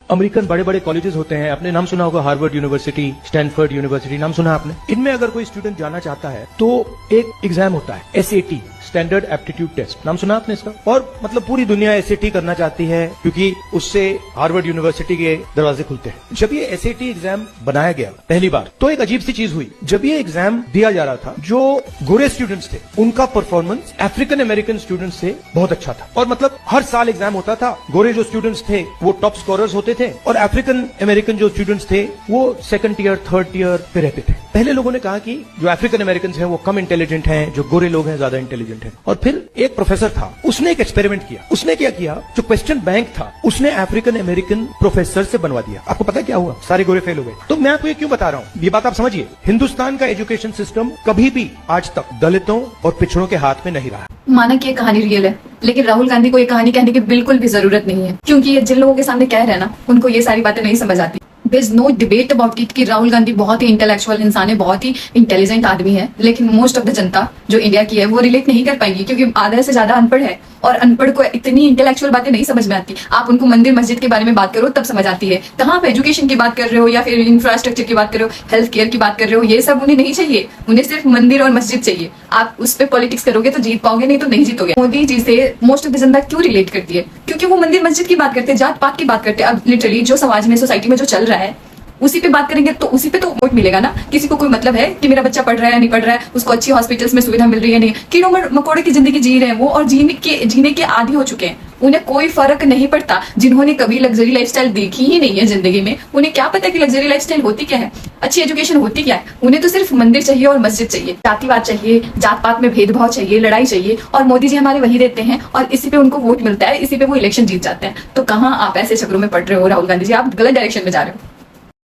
American बड़े बड़े colleges होते हैं, आपने नाम सुना होगा, हार्वर्ड यूनिवर्सिटी, स्टैनफोर्ड यूनिवर्सिटी, नाम सुना आपने। इनमें अगर कोई स्टूडेंट जाना चाहता है तो एक एग्जाम होता है, एसएटी, स्टैंडर्ड एप्टीट्यूड टेस्ट, नाम सुना आपने इसका। और मतलब पूरी दुनिया एसएटी करना चाहती है क्योंकि उससे हार्वर्ड यूनिवर्सिटी के दरवाजे खुलते हैं। जब ये एसएटी एग्जाम बनाया गया पहली बार तो एक अजीब सी चीज हुई। जब ये एग्जाम दिया जा रहा था, जो गोरे स्टूडेंट्स थे उनका परफॉर्मेंस अफ्रीकन अमेरिकन स्टूडेंट्स से बहुत अच्छा था। और मतलब हर साल एग्जाम होता था, गोरे जो स्टूडेंट्स थे वो टॉप स्कोरर्स होते थे और अफ्रीकन अमेरिकन जो स्टूडेंट्स थे वो सेकंड ईयर थर्ड ईयर पे रहते थे। पहले लोगों ने कहा कि जो अफ्रीकन अमेरिकन हैं वो कम इंटेलिजेंट हैं, जो गोरे लोग हैं ज्यादा इंटेलिजेंट हैं। और फिर एक प्रोफेसर था, उसने एक एक्सपेरिमेंट किया। उसने क्या किया, जो क्वेश्चन बैंक था उसने अफ्रीकन अमेरिकन प्रोफेसर से बनवा दिया। आपको पता क्या हुआ, सारे गोरे फेल हो गए। तो मैं आपको ये क्यों बता रहा हूँ, ये बात आप समझिए। हिंदुस्तान का एजुकेशन सिस्टम कभी भी आज तक दलितों और पिछड़ों के हाथ में नहीं रहा। माना कि ये कहानी रियल है, लेकिन राहुल गांधी को ये कहानी कहने की बिल्कुल भी जरूरत नहीं है, क्योंकि ये जिन लोगों के सामने कह रहे हैं ना, उनको ये सारी बातें नहीं समझ आती। There is no debate about it कि राहुल गांधी बहुत ही इंटेलेक्चुअल इंसान है, बहुत ही इंटेलिजेंट आदमी है, लेकिन मोस्ट ऑफ द जनता जो इंडिया की है वो रिलेट नहीं कर पाएगी, क्योंकि आधा से ज्यादा अनपढ़ है और अनपढ़ को इतनी इंटेलेक्चुअल बातें नहीं समझ में आती। आप उनको मंदिर मस्जिद के बारे में बात करो तब समझ आती है। कहाँ आप एजुकेशन की बात कर रहे हो या फिर इंफ्रास्ट्रक्चर की बात कर रहे हो, हेल्थ केयर की बात कर रहे हो, ये सब उन्हें नहीं चाहिए। उन्हें सिर्फ मंदिर और मस्जिद चाहिए। आप उस पर पॉलिटिक्स करोगे तो जीत पाओगे, नहीं तो नहीं जीतोगे। मोदी जी से मोस्ट ऑफ द जनता क्यों रिलेट करती है, क्योंकि वो मंदिर मस्जिद की बात करते हैं, जात पात की बात करते हैं। अब लिटरली जो समाज में सोसाइटी में जो चल रहा है उसी पे बात करेंगे तो उसी पे तो वोट मिलेगा ना। किसी को कोई मतलब है कि मेरा बच्चा पढ़ रहा है नहीं पढ़ रहा है, उसको अच्छी हॉस्पिटल्स में सुविधा मिल रही है नहीं। कीड़ों मकोड़े की जिंदगी जी रहे हैं वो और जीने के आदी हो चुके हैं। उन्हें कोई फर्क नहीं पड़ता। जिन्होंने कभी लग्जरी लाइफस्टाइल देखी ही नहीं है जिंदगी में, उन्हें क्या पता कि लग्जरी लाइफस्टाइल होती क्या है, अच्छी एजुकेशन होती क्या है। उन्हें तो सिर्फ मंदिर चाहिए और मस्जिद चाहिए, जातिवाद चाहिए, जात पात में भेदभाव चाहिए, लड़ाई चाहिए। और मोदी जी हमारे वही देते हैं और इसी पे उनको वोट मिलता है, इसी पे वो इलेक्शन जीत जाते हैं। तो कहाँ आप ऐसे चक्रों में पड़ रहे हो राहुल गांधी जी, आप गलत डायरेक्शन में जा रहे हो।